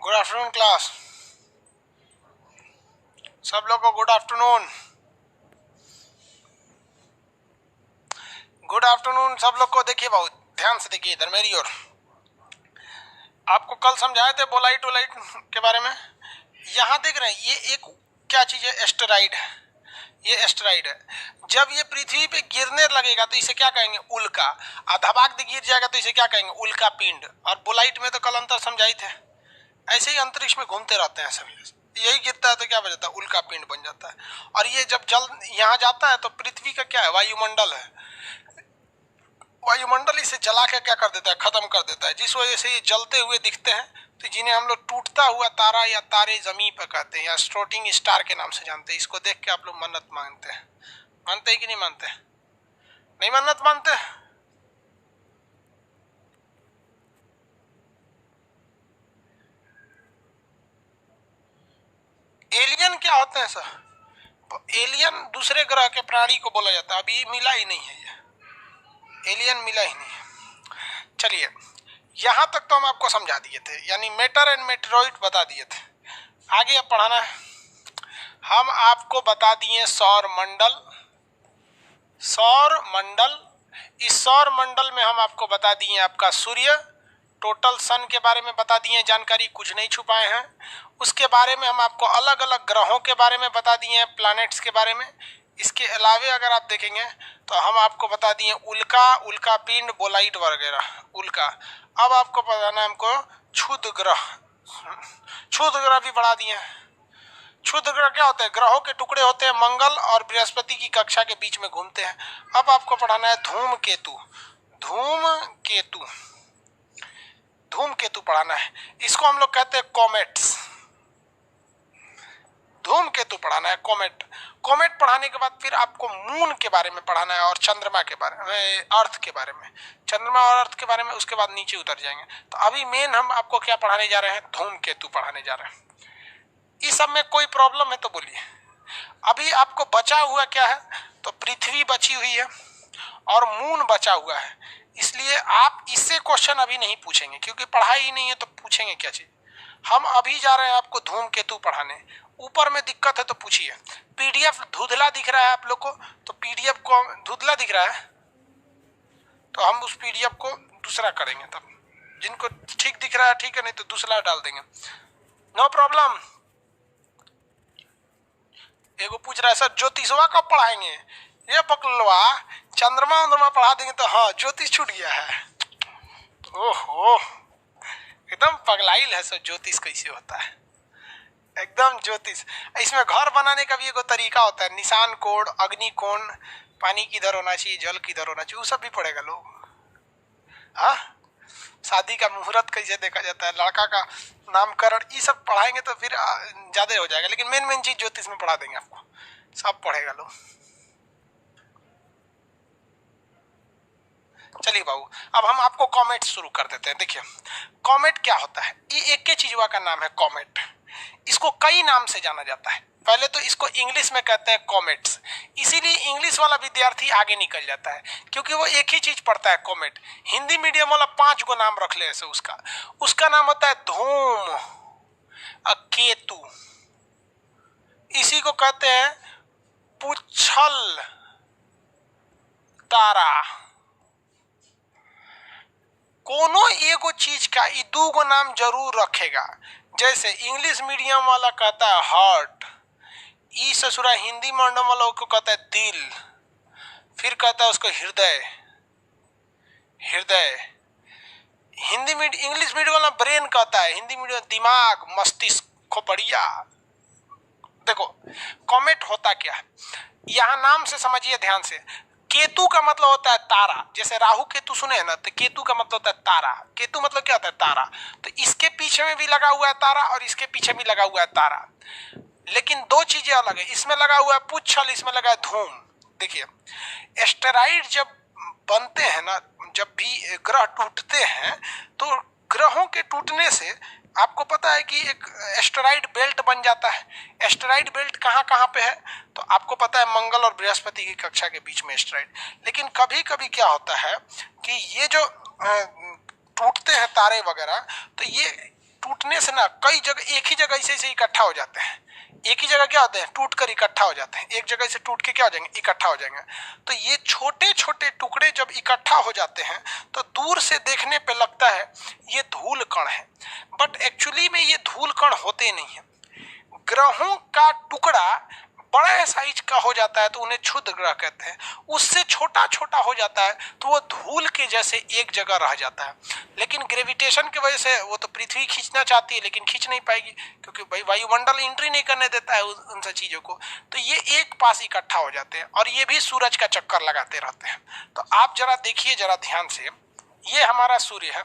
Good afternoon class, सब लोग को गुड आफ्टरनून। गुड आफ्टरनून सब लोग को। देखिए बहुत ध्यान से देखिए इधर मेरी ओर। आपको कल समझाए थे बोलाइट वोलाइट के बारे में। यहाँ देख रहे हैं ये एक क्या चीज है, एस्टेरॉइड है। ये एस्टेरॉइड है। जब ये पृथ्वी पे गिरने लगेगा तो इसे क्या कहेंगे, उल्का। धबाक से गिर जाएगा तो इसे क्या कहेंगे, उल्का पिंड। और बोलाइट में तो कल अंतर समझाई थे। ऐसे ही अंतरिक्ष में घूमते रहते हैं सभी, यही गिरता है तो क्या बन जाता है, उल्का पिंड बन जाता है। और ये जब जल यहाँ जाता है तो पृथ्वी का क्या है, वायुमंडल है। वायुमंडल इसे जला के क्या कर देता है, खत्म कर देता है, जिस वजह से ये जलते हुए दिखते हैं। तो जिन्हें हम लोग टूटता हुआ तारा या तारे जमीन पर कहते हैं या स्ट्रोटिंग स्टार के नाम से जानते हैं। इसको देख के आप लोग मन्नत मांगते हैं। मानते हैं कि नहीं मानते? नहीं मन्नत मानते? एलियन क्या होते हैं सर? एलियन दूसरे ग्रह के प्राणी को बोला जाता है। अभी मिला ही नहीं है, ये एलियन मिला ही नहीं है। चलिए यहां तक तो हम आपको समझा दिए थे, यानी मैटर एंड मेटेरॉइड बता दिए थे। आगे अब पढ़ाना है। हम आपको बता दिए सौर मंडल। सौर मंडल, इस सौर मंडल में हम आपको बता दिए आपका सूर्य, टोटल सन के बारे में बता दिए जानकारी, कुछ नहीं छुपाए हैं। उसके बारे में हम आपको अलग अलग ग्रहों के बारे में बता दिए हैं, प्लैनेट्स के बारे में। इसके अलावे अगर आप देखेंगे तो हम आपको बता दिए उल्का, उल्का पिंड, बोलाइट वगैरह। उल्का। अब आपको बताना है हमको क्षुद्र ग्रह। क्षुद्र ग्रह भी बढ़ा दिए हैं। क्षुद्र ग्रह क्या होते हैं, ग्रहों के टुकड़े होते हैं, मंगल और बृहस्पति की कक्षा के बीच में घूमते हैं। अब आपको पढ़ाना है धूमकेतु। धूमकेतु, धूमकेतु पढ़ाना है। इसको हम लोग कहते हैं कॉमेट्स। धूमकेतु पढ़ाना है, कॉमेट। कॉमेट पढ़ाने के बाद फिर आपको मून के बारे में पढ़ाना है और चंद्रमा के बारे में, अर्थ के बारे में। चंद्रमा और अर्थ के बारे में उसके बाद नीचे उतर जाएंगे। तो अभी मेन हम आपको क्या पढ़ाने जा रहे हैं, धूमकेतु पढ़ाने जा रहे हैं। इस सब में कोई प्रॉब्लम है तो बोलिए। अभी आपको बचा हुआ क्या है, तो पृथ्वी बची हुई है और मून बचा हुआ है। इसलिए आप इससे क्वेश्चन अभी नहीं पूछेंगे, क्योंकि पढ़ाई ही नहीं है तो पूछेंगे क्या चीज। हम अभी जा रहे हैं आपको धूमकेतु पढ़ाने। ऊपर में दिक्कत है तो पूछिए। पीडीएफ धुंधला दिख रहा है आप लोग को, तो पीडीएफ को धुंधला दिख रहा है तो हम उस पीडीएफ को दूसरा करेंगे। तब जिनको ठीक दिख रहा है ठीक है, नहीं तो दूसरा डाल देंगे, नो प्रॉब्लम। एगो पूछ रहा है सर ज्योतिषवा कब पढ़ाएंगे? ये पकड़वा, चंद्रमा वंद्रमा पढ़ा देंगे तो हाँ ज्योतिष छूट गया है। ओहो एकदम पगलाइल है सर, ज्योतिष कैसे होता है, एकदम ज्योतिष। इसमें घर बनाने का भी एक तरीका होता है, निशान कोण, अग्नि कोण, पानी किधर होना चाहिए, जल किधर होना चाहिए, वो सब भी पढ़ेगा लोग। हाँ, शादी का मुहूर्त कैसे देखा जाता है, लड़का का नामकरण, ये सब पढ़ाएंगे तो फिर ज्यादा हो जाएगा। लेकिन मेन मेन चीज ज्योतिष में पढ़ा देंगे आपको, सब पढ़ेगा लोग। चलिए बाबू, अब हम आपको कॉमेट शुरू कर देते हैं। देखिए कॉमेट क्या होता है, ये एक के चीजवा का नाम है कॉमेट। इसको कई नाम से जाना जाता है। पहले तो इसको इंग्लिश में कहते हैं कॉमेट्स, इसीलिए इंग्लिश वाला विद्यार्थी आगे निकल जाता है, क्योंकि वो एक ही चीज पढ़ता है कॉमेट। हिंदी मीडियम वाला 5 गो नाम रख ले ऐसे उसका नाम होता है धूम केतु। इसी को कहते हैं पुच्छल तारा। कोनो एगो चीज का ये 2 गो नाम जरूर रखेगा। जैसे इंग्लिश मीडियम वाला कहता है हार्ट, ई ससुरा हिंदी मीडियम वाला को कहता है दिल, फिर कहता है उसको हृदय। हृदय हिंदी मीडियम, इंग्लिश मीडियम वाला ब्रेन कहता है, हिंदी मीडियम दिमाग, मस्तिष्क, खोपड़िया। देखो कॉमेट होता क्या है, यहाँ नाम से समझिए ध्यान से। केतु का मतलब होता है तारा, जैसे राहु केतु सुने हैं ना, तो केतु का मतलब होता है तारा। केतु मतलब क्या होता है, तारा। तो इसके पीछे में भी लगा हुआ है तारा और इसके पीछे भी लगा हुआ है तारा, लेकिन 2 चीजें अलग है। इसमें लगा हुआ है पुच्छल, इसमें लगा है धूम। देखिए एस्टेरॉइड जब बनते हैं ना, जब भी ग्रह टूटते हैं तो ग्रहों के टूटने से आपको पता है कि एक एस्टेरॉइड बेल्ट बन जाता है। एस्टेरॉइड बेल्ट कहाँ कहाँ पे है, तो आपको पता है मंगल और बृहस्पति की कक्षा के बीच में एस्टेरॉइड। लेकिन कभी कभी क्या होता है कि ये जो टूटते हैं तारे वगैरह, तो ये टूटने से ना कई जगह एक ही जगह ऐसे इकट्ठा हो जाते हैं, एक ही जगह क्या होते हैं, टूट कर इकट्ठा हो जाते हैं, एक जगह से टूट के क्या हो जाएंगे, इकट्ठा हो जाएंगे। तो ये छोटे छोटे टुकड़े जब इकट्ठा हो जाते हैं तो दूर से देखने पे लगता है ये धूल कण है, बट एक्चुअली में ये धूल कण होते नहीं है। ग्रहों का टुकड़ा बड़े साइज का हो जाता है तो उन्हें क्षुद्र ग्रह कहते हैं, उससे छोटा छोटा हो जाता है तो वो धूल के जैसे एक जगह रह जाता है। लेकिन ग्रेविटेशन की वजह से वो तो पृथ्वी खींचना चाहती है लेकिन खींच नहीं पाएगी, क्योंकि भाई वायुमंडल एंट्री नहीं करने देता है उन सब चीजों को। तो ये एक पास इकट्ठा हो जाते हैं और ये भी सूरज का चक्कर लगाते रहते हैं। तो आप जरा देखिए जरा ध्यान से, ये हमारा सूर्य है,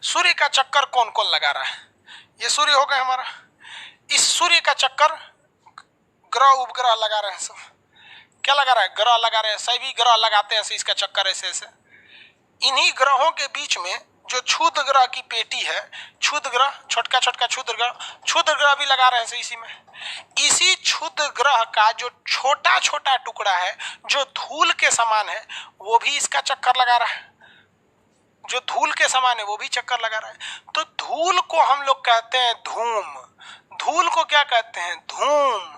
सूर्य का चक्कर कौन कौन लगा रहा है, ये सूर्य हो गया हमारा। इस सूर्य का चक्कर ग्रह उपग्रह लगा रहे हैं, सब क्या लगा रहा है, ग्रह लगा रहे हैं, सभी ग्रह लगाते हैं इसका चक्कर ऐसे ऐसे। इन्हीं ग्रहों के बीच में जो क्षुद्र ग्रह की पेटी है, क्षुद्र ग्रह, छोटका छोटका क्षुद्र ग्रह भी लगा रहे हैं इसी में। इसी क्षुद्र ग्रह का जो छोटा छोटा टुकड़ा है जो धूल के समान है वो भी इसका चक्कर लगा रहा है, जो धूल के समान है वो भी चक्कर लगा रहा है। तो धूल को हम लोग कहते हैं धूम, धूल को क्या कहते हैं, धूम।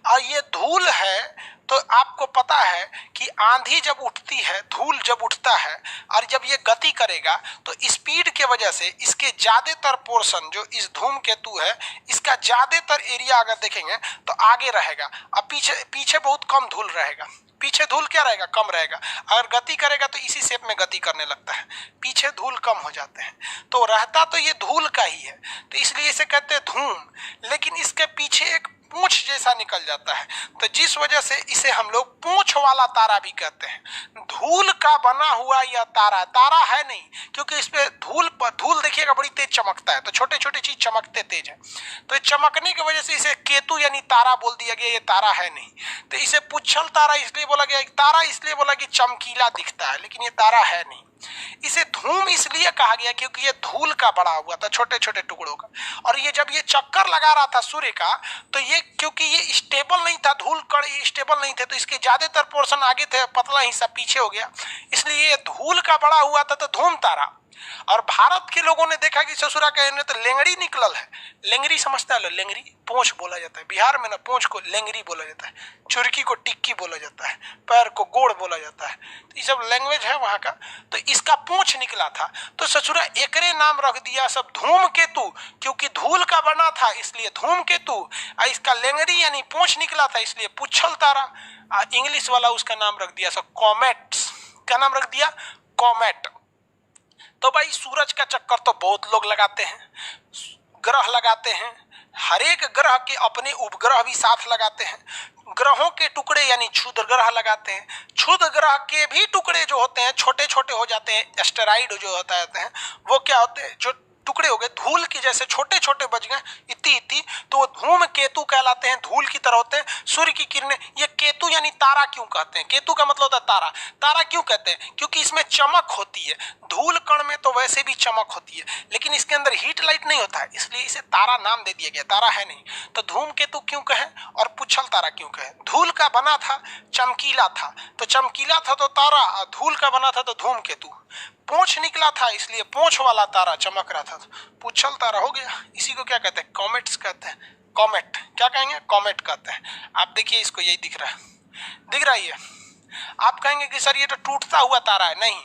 और ये धूल है तो आपको पता है कि आंधी जब उठती है, धूल जब उठता है और जब ये गति करेगा तो स्पीड के वजह से इसके ज्यादातर पोर्शन जो इस धूमकेतु है इसका ज्यादातर एरिया अगर देखेंगे तो आगे रहेगा और पीछे बहुत कम धूल रहेगा। पीछे धूल क्या रहेगा, कम रहेगा। अगर गति करेगा तो इसी शेप में गति करने लगता है, पीछे धूल कम हो जाते हैं। तो रहता तो ये धूल का ही है, तो इसलिए इसे कहते हैं धूम। लेकिन इसके पीछे एक पूंछ जैसा निकल जाता है, तो जिस वजह से इसे हम लोग पूंछ वाला तारा भी कहते हैं। धूल का बना हुआ यह तारा तारा है नहीं, क्योंकि इस पे धूल देखिएगा बड़ी तेज चमकता है, तो छोटे छोटे चीज चमकते तेज है, तो चमकने की वजह से इसे केतु यानी तारा बोल दिया गया, ये तारा है नहीं। तो इसे पुच्छल तारा इसलिए बोला गया, तारा इसलिए बोला कि चमकीला दिखता है, लेकिन ये तारा है नहीं। इसे धूम इसलिए कहा गया क्योंकि ये धूल का बड़ा हुआ था, छोटे छोटे टुकड़ों का। और ये जब ये चक्कर लगा रहा था सूर्य का, तो ये क्योंकि ये स्टेबल नहीं था, धूल कण स्टेबल नहीं थे, तो इसके ज्यादातर पोर्शन आगे थे, पतला हिस्सा पीछे हो गया, इसलिए ये धूल का बड़ा हुआ था, तो धूम तारा। और भारत के लोगों ने देखा कि ससुरा कहने तो लेंगड़ी निकलल है, लेंगड़ी समझता है, लेंगड़ी पोंछ बोला जाता है बिहार में ना, पोंछ को लेंगड़ी बोला जाता है, चुरकी को टिक्की बोला जाता है, पैर को गोड़ बोला जाता है, तो ये सब लैंग्वेज है वहां का। तो इसका पूंछ निकला था, तो ससुरा एकरे नाम रख दिया सब धूमकेतु, क्योंकि धूल का बना था इसलिए धूमकेतु। और इसका लेंगड़ी यानी पूंछ निकला था इसलिए पुच्छल तारा। इंग्लिश वाला उसका नाम रख दिया सब कॉमेट्स, क्या नाम रख दिया, कॉमेट। तो भाई सूरज का चक्कर तो बहुत लोग लगाते हैं, ग्रह लगाते हैं, हर एक ग्रह के अपने उपग्रह भी साथ लगाते हैं। ग्रहों के टुकड़े यानी क्षुद्र ग्रह लगाते हैं, क्षुद्र ग्रह के भी टुकड़े जो होते हैं छोटे छोटे हो जाते हैं, एस्टेरॉइड जो होता है वो क्या होते हैं, जो टुकड़े हो गए धूल की जैसे छोटे छोटे बच गए इतनी इतनी, तो वो धूम केतु कहलाते हैं, धूल की तरह होते हैं। सूर्य की किरणें, ये केतु यानी तारा क्यों कहते हैं, केतु का मतलब होता है तारा। तारा क्यों कहते हैं, क्योंकि इसमें चमक होती है, धूल कण में तो वैसे भी चमक होती है लेकिन इसके अंदर हीट लाइट नहीं होता है, इसलिए इसे तारा नाम दे दिया गया, तारा है नहीं। तो धूम केतु क्यों कहें और पुच्छल तारा क्यों कहें, धूल का बना था, चमकीला था, तो चमकीला था तो तारा, और धूल का बना था तो धूम केतु। पूंछ निकला था इसलिए पूंछ वाला तारा चमक रहा था, पुच्छल तारा हो गया। इसी को क्या कहते हैं, कॉमेट्स कहते हैं। कॉमेट क्या कहेंगे, कॉमेट कहते हैं। आप देखिए इसको यही दिख रहा है ये। आप कहेंगे कि सर ये तो टूटता हुआ तारा है, नहीं,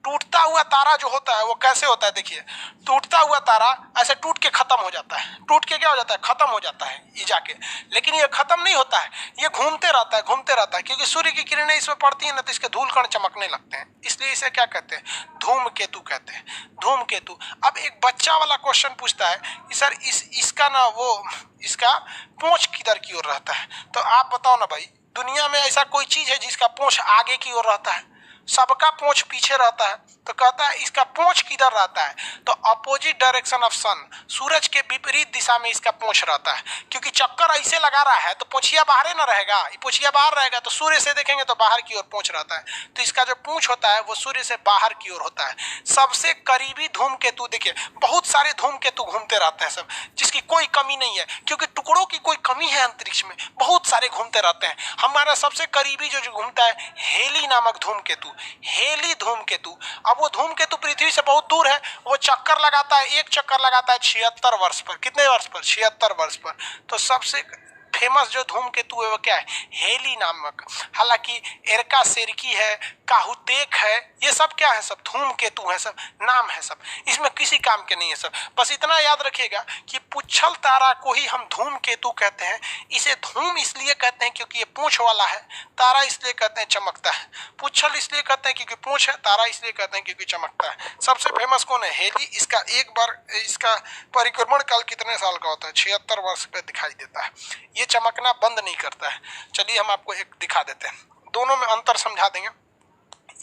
टूटता हुआ तारा जो होता है वो कैसे होता है, देखिए टूटता हुआ तारा ऐसे टूट के खत्म हो जाता है, टूट के क्या हो जाता है, खत्म हो जाता है ये जाके, लेकिन ये खत्म नहीं होता है, ये घूमते रहता है, क्योंकि सूर्य की किरणें इसमें पड़ती है ना, तो इसके धूल कण चमकने लगते हैं, इसलिए इसे क्या कहते हैं, धूमकेतु कहते हैं, धूमकेतु। अब एक बच्चा वाला क्वेश्चन पूछता है कि सर इसका ना वो इसका पूंछ किधर की ओर रहता है, तो आप बताओ ना भाई, दुनिया में ऐसा कोई चीज है जिसका पूंछ आगे की ओर रहता है, सबका पूंछ पीछे रहता है। तो कहता है इसका पूंछ किधर रहता है, तो अपोजिट डायरेक्शन ऑफ सन, सूरज के विपरीत दिशा में इसका पूंछ रहता है, क्योंकि चक्कर ऐसे लगा रहा है तो पूंछिया बाहर ना रहेगा, पूंछिया बाहर रहेगा तो सूर्य से देखेंगे तो बाहर की ओर पूंछ रहता है, तो इसका जो पूंछ होता है वो सूर्य से बाहर की ओर होता है। सबसे करीबी धूमकेतु देखिए, बहुत सारे धूमकेतु घूमते रहते हैं सब, जिसकी कोई कमी नहीं है, क्योंकि टुकड़ों की कोई कमी है अंतरिक्ष में, बहुत सारे घूमते रहते हैं। हमारा सबसे करीबी जो घूमता है हेली नामक धूमकेतु, धूमकेतु, हेली धूमकेतु। अब वो धूमकेतु पृथ्वी से बहुत दूर है, वो चक्कर लगाता है, एक चक्कर लगाता है 76 वर्ष पर। कितने वर्ष पर? 76 वर्ष पर। तो सबसे फेमस जो धूमकेतु है वो क्या है? हेली नामक। हालांकि एरका सेरकी है, काहुतेक है, ये सब क्या है? सब धूमकेतु है, सब नाम है, सब इसमें किसी काम के नहीं है सब। बस इतना याद रखिएगा कि पुच्छल तारा को ही हम धूमकेतु कहते हैं। इसे धूम इसलिए कहते हैं क्योंकि ये पूंछ वाला है, तारा इसलिए कहते हैं चमकता है। पुच्छल इसलिए कहते हैं क्योंकि पूंछ है, तारा इसलिए कहते हैं क्योंकि चमकता है। सबसे फेमस कौन है? हेली। इसका एक बार इसका परिक्रमण काल कितने साल का होता है? 76 वर्ष पे दिखाई देता है। ये चमकना बंद नहीं करता है। चलिए हम आपको एक दिखा देते हैं, दोनों में अंतर समझा देंगे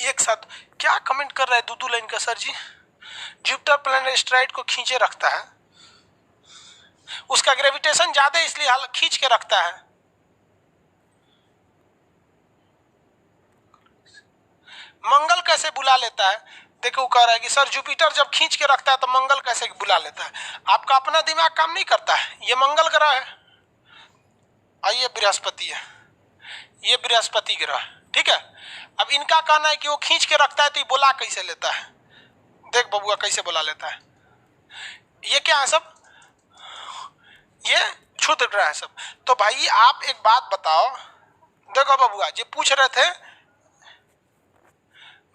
एक साथ। क्या कमेंट कर रहा है दूदू लाइन का सर जी? जुपिटर प्लैनेट एस्टेरॉइड को खींचे रखता है, उसका ग्रेविटेशन ज्यादा इसलिए खींच के रखता है। मंगल कैसे बुला लेता है? देखो कह रहा है कि सर जुपिटर जब खींच के रखता है तो मंगल कैसे बुला लेता है? आपका अपना दिमाग काम नहीं करता है। ये मंगल ग्रह है, आइए बृहस्पति है, ये बृहस्पति ग्रह, ठीक है। अब इनका कहना है कि वो खींच के रखता है तो ये बुला कैसे लेता है? देख बबुआ कैसे बुला लेता है। ये क्या है सब? ये क्षुद्र ग्रह है सब। तो भाई आप एक बात बताओ, देखो बबुआ जी पूछ रहे थे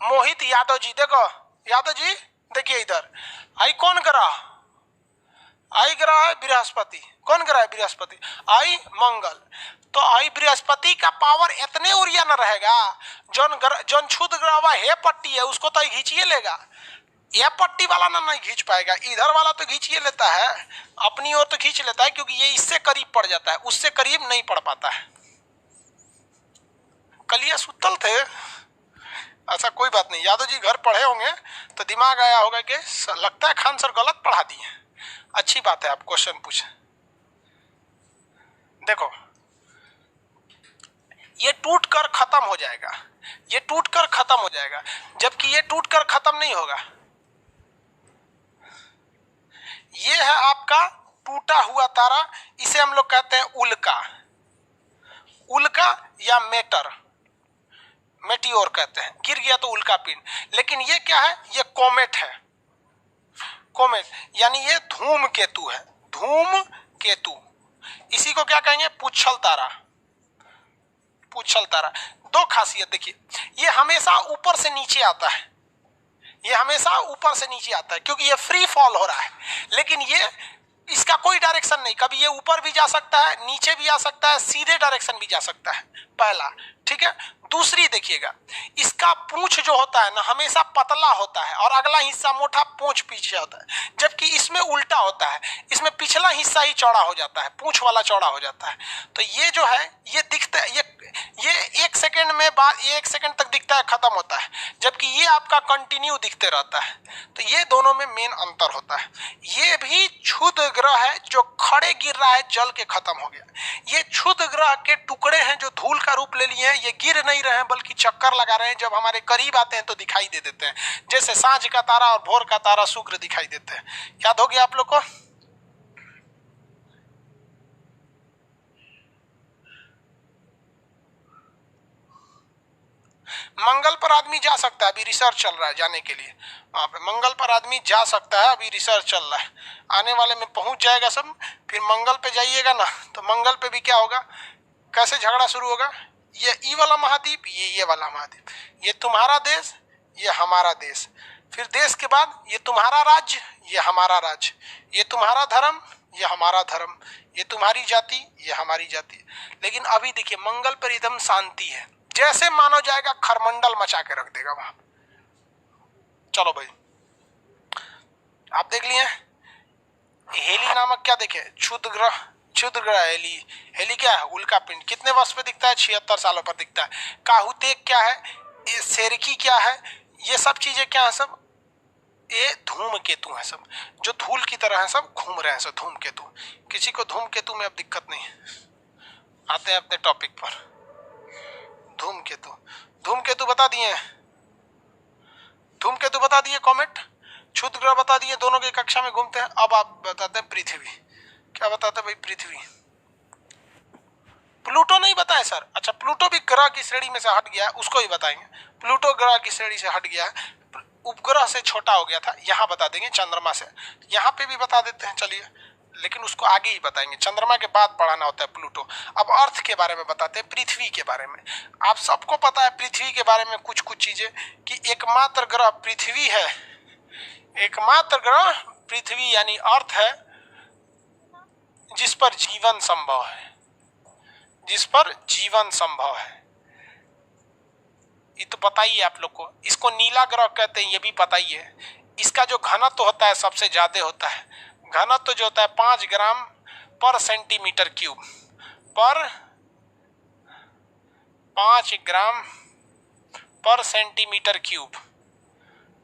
मोहित यादव जी, देखो यादव जी देखिए इधर, आई कौन ग्रह? आई ग्रह है बृहस्पति। कौन ग्रह है? बृहस्पति। आई मंगल। तो आई बृहस्पति का पावर इतने ऊर्जा न रहेगा। जौन क्षुद्र ग्रह है पट्टी है उसको तो खींचिए लेगा, यह पट्टी वाला ना नहीं खींच पाएगा। इधर वाला तो खींचिए लेता है, अपनी ओर तो खींच लेता है क्योंकि ये इससे करीब पड़ जाता है, उससे करीब नहीं पड़ पाता है। कल ये सुतल थे, ऐसा कोई बात नहीं। यादव जी घर पढ़े होंगे तो दिमाग आया होगा कि लगता है खान सर गलत पढ़ा दिए। अच्छी बात है आप क्वेश्चन पूछे। देखो ये टूट कर खत्म हो जाएगा, ये टूट कर खत्म हो जाएगा, जबकि ये टूट कर खत्म नहीं होगा। ये है आपका टूटा हुआ तारा, इसे हम लोग कहते हैं उल्का। उल्का या मेटियोर कहते हैं, गिर गया तो उल्का पिंड। लेकिन ये क्या है? ये कॉमेट है। कॉमेट यानी ये धूमकेतु है, धूमकेतु। इसी को क्या कहेंगे? पुच्छल तारा। पुच्छल तारा दो खासियत देखिए, ये हमेशा ऊपर से नीचे आता है, ये हमेशा ऊपर से नीचे आता है क्योंकि ये फ्री फॉल हो रहा है। लेकिन ये इसका कोई डायरेक्शन नहीं, कभी ये ऊपर भी जा सकता है, नीचे भी आ सकता है, सीधे डायरेक्शन भी जा सकता है, पहला, ठीक है। दूसरी देखिएगा, इसका पूंछ जो होता है ना हमेशा पतला होता है और अगला हिस्सा मोटा पूंछ पीछे होता है, जबकि इसमें उल्टा होता है, इसमें पिछला हिस्सा ही चौड़ा हो जाता है, पूंछ वाला चौड़ा हो जाता है। तो ये जो है ये दिखता है, ये 1 सेकेंड में बाद 1 सेकेंड तक दिखता है, खत्म होता है, जबकि ये आपका कंटिन्यू दिखते रहता है। तो ये दोनों में मेन अंतर होता है। ये भी क्षुद्र ग्रह है जो खड़े गिर रहा है, जल के खत्म हो गया। ये क्षुद्र ग्रह के टुकड़े हैं जो धूल का रूप ले लिए हैं, ये गिर नहीं रहे हैं बल्कि चक्कर लगा रहे हैं। जब हमारे करीब आते हैं तो दिखाई दे देते हैं, जैसे सांझ का तारा और भोर का तारा शुक्र दिखाई देते हैं। याद हो गया आप लोग को? मंगल पर आदमी जा सकता है, अभी रिसर्च चल रहा है जाने के लिए। वहां पे मंगल पर आदमी जा सकता है, अभी रिसर्च चल रहा है, आने वाले में पहुंच जाएगा सब। फिर मंगल पे जाइएगा ना तो मंगल पे भी क्या होगा, कैसे झगड़ा शुरू होगा, ये वाला महाद्वीप, ये वाला महाद्वीप, ये तुम्हारा देश, ये हमारा देश, फिर देश के बाद ये तुम्हारा राज्य, ये हमारा राज्य, ये तुम्हारा धर्म, ये हमारा धर्म, ये तुम्हारी जाति, ये हमारी जाति। लेकिन अभी देखिए मंगल पर एकदम शांति है, जैसे मानो जाएगा खरमंडल मचा के रख देगा वहां। चलो भाई आप देख लिए हेली नामक क्या देखे, क्षुद्र ग्रह हेली। हेली क्या है? उल्का पिंड। कितने वर्ष पे दिखता है? 76 सालों पर दिखता है। काहुतेक क्या है? सेरकी क्या है? ये सब चीजें क्या है? सब ये धूमकेतु है, सब जो धूल की तरह है, सब घूम रहे हैं, सब धूमकेतु। किसी को धूमकेतु में अब दिक्कत नहीं है। आते हैं अपने टॉपिक पर। धूमकेतु बता दिए, धूमकेतु बता दिए, कॉमेट, क्षुद्र ग्रह बता दिए, दोनों की कक्षा में घूमते हैं। अब आप बताते हैं पृथ्वी। क्या बताते हैं भाई? पृथ्वी प्लूटो नहीं बताए सर? अच्छा, प्लूटो भी ग्रह की श्रेणी में से हट गया, उसको ही बताएंगे। प्लूटो ग्रह की श्रेणी से हट गया है, उपग्रह से छोटा हो गया था, यहाँ बता देंगे। चंद्रमा से यहाँ पे भी बता देते हैं, चलिए, लेकिन उसको आगे ही बताएंगे, चंद्रमा के बाद पढ़ाना होता है प्लूटो। अब अर्थ के बारे में बताते हैं, पृथ्वी के बारे में। आप सबको पता है पृथ्वी के बारे में कुछ कुछ चीजें, कि एकमात्र ग्रह पृथ्वी है, एकमात्र ग्रह पृथ्वी यानी अर्थ है जिस पर जीवन संभव है, जिस पर जीवन संभव है। ये तो पता ही है आप लोग को। इसको नीला ग्रह कहते हैं, ये भी पता ही है। इसका जो घनत्व होता है सबसे ज्यादा होता है, घनत्व जो होता है 5 ग्राम पर सेंटीमीटर क्यूब, पर 5 ग्राम पर सेंटीमीटर क्यूब।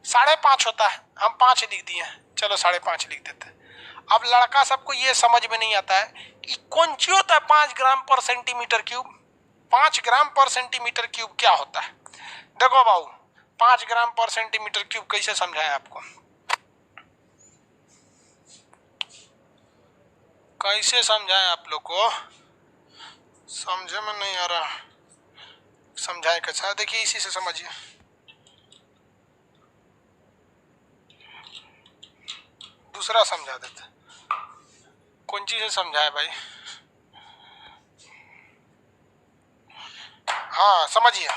5.5 होता है, हम 5 लिख दिए, चलो 5.5 लिख देते हैं। अब लड़का सबको ये समझ में नहीं आता है कि कौन सी होता है 5 ग्राम पर सेंटीमीटर क्यूब। 5 ग्राम पर सेंटीमीटर क्यूब क्या होता है? देखो बाबू, 5 ग्राम पर सेंटीमीटर क्यूब कैसे समझाएं आपको, कैसे समझाएं आप लोग को, समझे में नहीं आ रहा, समझाएं कैसा? देखिए इसी से समझिए। दूसरा समझा देते, कौन चीज से समझाए भाई? हाँ समझिए,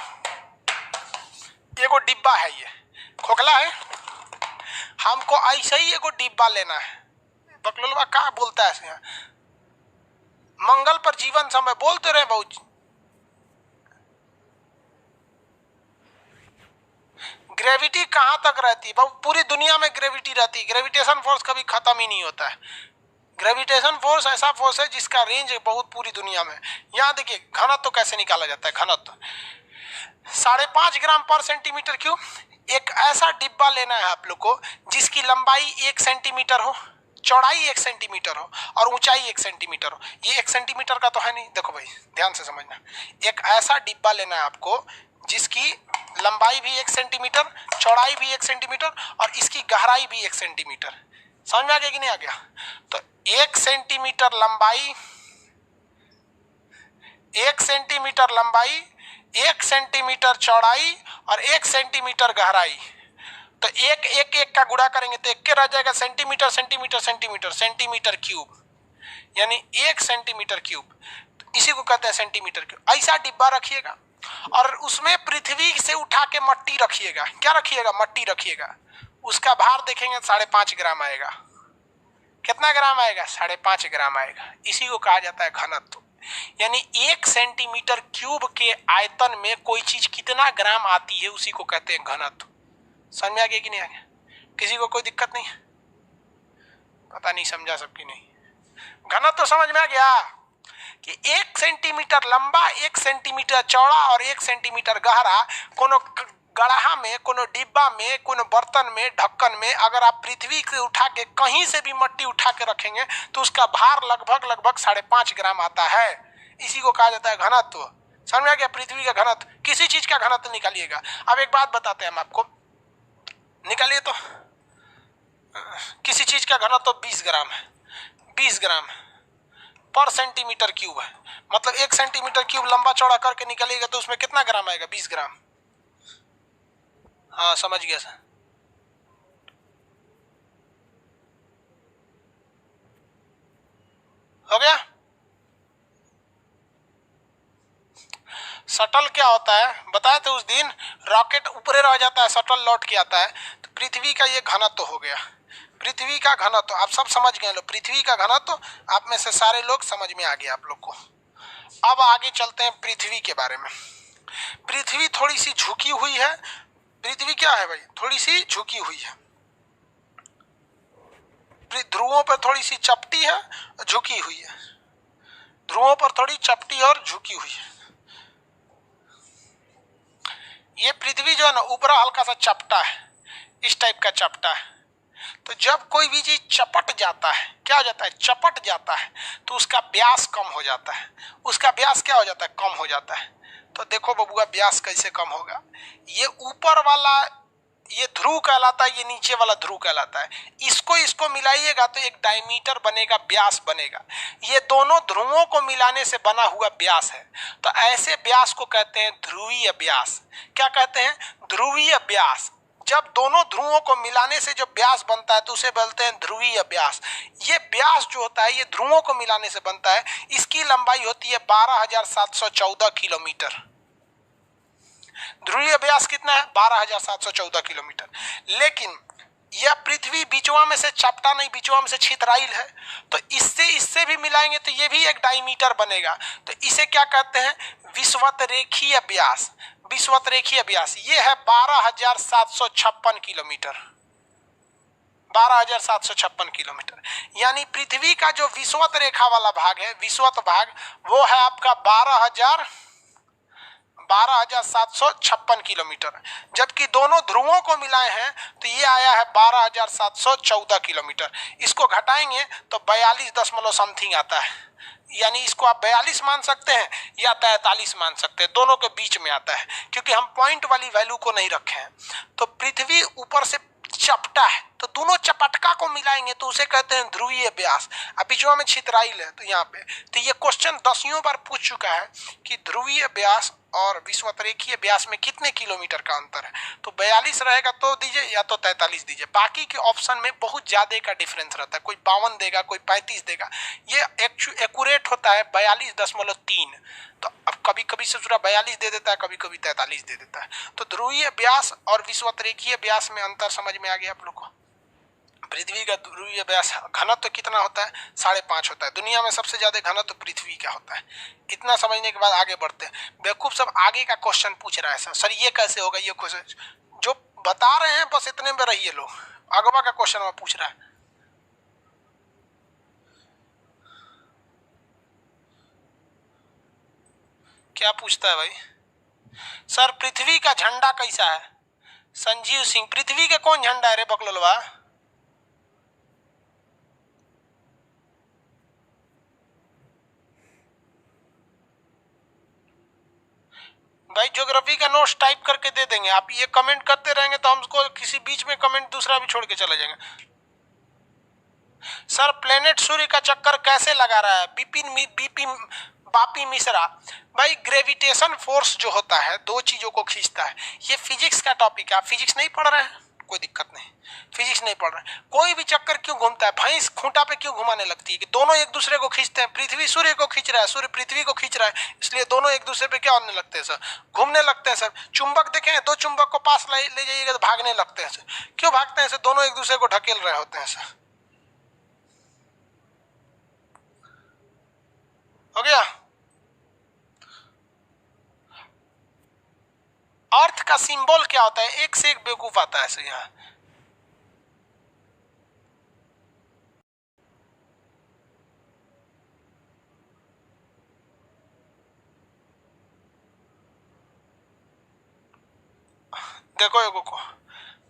एगो डिब्बा है, ये खोखला है, हमको ऐसे ही एगो डिब्बा लेना है। बकलोलवा क्या बोलता है ऐसे? मंगल पर जीवन समय बोलते रहे बहुत। ग्रेविटी कहाँ तक रहती है? पूरी दुनिया में ग्रेविटी रहती है, ग्रेविटेशन फोर्स कभी खत्म ही नहीं होता है। ग्रेविटेशन फोर्स ऐसा फोर्स है जिसका रेंज बहुत पूरी दुनिया में। यहाँ देखिए घनत्व तो कैसे निकाला जाता है, घनत्व 5.5 ग्राम पर सेंटीमीटर क्यूब। एक ऐसा डिब्बा लेना है आप लोग को जिसकी लंबाई 1 सेंटीमीटर हो, चौड़ाई 1 सेंटीमीटर हो और ऊंचाई 1 सेंटीमीटर हो। ये 1 सेंटीमीटर का तो है नहीं, देखो भाई ध्यान से समझना। एक ऐसा डिब्बा लेना है आपको जिसकी लंबाई भी 1 सेंटीमीटर, चौड़ाई भी 1 सेंटीमीटर और इसकी गहराई भी 1 सेंटीमीटर। समझ में आ गया कि नहीं आ गया? तो 1 सेंटीमीटर लंबाई, 1 सेंटीमीटर लंबाई, 1 सेंटीमीटर चौड़ाई और 1 सेंटीमीटर गहराई। तो एक एक एक का गुणा करेंगे तो एक के रह जाएगा centimetre centimetre centimetre centimetre cube, यानी 1 सेंटीमीटर क्यूब। तो इसी को कहते हैं सेंटीमीटर क्यूब। ऐसा डिब्बा रखिएगा और उसमें पृथ्वी से उठा के मट्टी रखिएगा। क्या रखिएगा? मट्टी रखिएगा। उसका भार देखेंगे 5.5 ग्राम आएगा। कितना ग्राम आएगा? 5.5 ग्राम आएगा। इसी को कहा जाता है घनत्व। यानी 1 सेंटीमीटर क्यूब के आयतन में कोई चीज कितना ग्राम आती है उसी को कहते हैं घनत्व। समझ में आ गया कि नहीं आ गया? किसी को कोई दिक्कत नहीं? पता नहीं समझा सबकी नहीं। घनत्व समझ में आ गया कि 1 सेंटीमीटर लंबा, 1 सेंटीमीटर चौड़ा और 1 सेंटीमीटर गहरा कोनो गढ़ा में, कोनो डिब्बा में, कोनो बर्तन में, ढक्कन में अगर आप पृथ्वी से उठा के कहीं से भी मट्टी उठा के रखेंगे तो उसका भार लगभग 5.5 ग्राम आता है। इसी को कहा जाता है घनत्व। समझ में आ गया? पृथ्वी का घनत्व। किसी चीज का घनत्व निकालिएगा। अब एक बात बताते हैं हम आपको, निकालिए तो। किसी चीज का घनत्व 20 ग्राम है, 20 ग्राम पर सेंटीमीटर क्यूब है। मतलब 1 सेंटीमीटर क्यूब लंबा चौड़ा करके निकालिएगा तो उसमें कितना ग्राम आएगा? 20 ग्राम। हाँ समझ गया सर। हो गया? शटल क्या होता है बताए थे उस दिन? रॉकेट ऊपरे रह जाता है, शटल लौट के आता है। तो पृथ्वी का ये घनत्व हो गया। पृथ्वी का घनत्व आप सब समझ गए लोग। पृथ्वी का घनत्व आप में से सारे लोग समझ में आ गया आप लोग को। अब आगे चलते हैं पृथ्वी के बारे में। पृथ्वी थोड़ी सी झुकी हुई है। पृथ्वी क्या है भाई? थोड़ी सी झुकी हुई है। ध्रुवों पर थोड़ी सी चपटी है, झुकी हुई है। ध्रुवों पर थोड़ी चपटी और झुकी हुई है। ये पृथ्वी जो है ना ऊपरा हल्का सा चपटा है, इस टाइप का चपटा है। तो जब कोई भी चीज चपट जाता है, क्या हो जाता है? चपट जाता है तो उसका व्यास कम हो जाता है। उसका व्यास क्या हो जाता है? कम हो जाता है। तो देखो बबुआ व्यास कैसे कम होगा? ये ऊपर वाला ये ध्रुव कहलाता है, ये नीचे वाला ध्रुव कहलाता है। इसको मिलाइएगा तो एक डायमीटर बनेगा, व्यास बनेगा। ये दोनों ध्रुवों को मिलाने से बना हुआ व्यास है। तो ऐसे व्यास को कहते हैं ध्रुवीय व्यास। क्या कहते हैं? ध्रुवीय व्यास। जब दोनों ध्रुवों को मिलाने से जो व्यास बनता है तो उसे बोलते हैं ध्रुवीय व्यास। ये व्यास जो होता है ये ध्रुवों को मिलाने से बनता है। इसकी लंबाई होती है 12,714 किलोमीटर। ध्रुवीय व्यास कितना है? 12,714 किलोमीटर। लेकिन यह पृथ्वी बीचवा में से चपटा नहीं, बीचवा में से छितराइल है, तो इससे भी मिलाएंगे तो ये भी एक डायमीटर बनेगा। तो इसे क्या कहते हैं? विषुवतरेखीय व्यास। विषुवतरेखीय व्यास ये है 12,756 किलोमीटर। 12,756 किलोमीटर। यानी पृथ्वी का जो विषुवत रेखा वाला भाग है, विषुवत भाग, वो है आपका 12,756 किलोमीटर। जबकि दोनों ध्रुवों को मिलाए हैं तो ये आया है 12,714 किलोमीटर। इसको घटाएंगे तो 42 दशमलव समथिंग आता है। यानी इसको आप 42 मान सकते हैं या 43 मान सकते हैं, दोनों के बीच में आता है, क्योंकि हम पॉइंट वाली वैल्यू को नहीं रखे हैं। तो पृथ्वी ऊपर से चपटा है, तो दोनों चपटका को मिलाएंगे तो उसे कहते हैं ध्रुवीय व्यास। अब बीचवा में छितराइल है तो यहाँ पे, तो ये क्वेश्चन 10 बार पूछ चुका है कि ध्रुवीय व्यास और विषुवतरेखीय व्यास में कितने किलोमीटर का अंतर है। तो 42 रहेगा तो दीजिए, या तो 43 दीजिए। बाकी के ऑप्शन में बहुत ज्यादा का डिफरेंस रहता है, कोई 52 देगा, कोई 35 देगा। ये एक्यूरेट होता है 42.3। तो अब कभी कभी ससुरा 42 दे देता है, कभी कभी 43 दे देता है। तो ध्रुवीय व्यास और विषुवतरेखीय व्यास में अंतर समझ में आ गया आप लोग को। पृथ्वी का ध्रुवीय व्यास घनत्व कितना होता है? 5.5 होता है। दुनिया में सबसे ज्यादा घनत्व पृथ्वी का होता है। इतना समझने के बाद आगे बढ़ते हैं। बेवकूफ सब आगे का क्वेश्चन पूछ रहा है सर ये कैसे होगा, ये क्वेश्चन जो बता रहे हैं बस इतने में रहिए। लोग अगवा का क्वेश्चन में पूछ रहा है। क्या पूछता है भाई? सर पृथ्वी का झंडा कैसा है? संजीव सिंह, पृथ्वी के कौन झंडा है रे बकलोलवा? भाई ज्योग्राफी का नोट्स टाइप करके दे देंगे। आप ये कमेंट करते रहेंगे तो हमको किसी बीच में कमेंट दूसरा भी छोड़ के चले जाएंगे। सर प्लेनेट सूर्य का चक्कर कैसे लगा रहा है? बापी मिश्रा, भाई ग्रेविटेशन फोर्स जो होता है दो चीजों को खींचता है। ये फिजिक्स का टॉपिक है। आप फिजिक्स नहीं पढ़ रहे हैं, कोई दिक्कत नहीं, फिजिक्स नहीं पढ़ रहे। कोई भी चक्कर क्यों घूमता है? भैंस खूंटा पे क्यों घुमाने लगती है? कि दोनों एक दूसरे को खींचते हैं। पृथ्वी सूर्य को खींच रहा है, सूर्य पृथ्वी को खींच रहा है, इसलिए दोनों एक दूसरे पे क्या होने लगते हैं सर? घूमने लगते हैं सर। चुंबक देखें, दो चुंबक को पास ले जाइएगा तो भागने लगते हैं सर। क्यों भागते हैं सर? दोनों एक दूसरे को ढकेल रहे होते हैं सर। हो गया? अर्थ का सिंबल क्या होता है? एक से एक बेवकूफ आता है सर यहाँ। देखो एगो को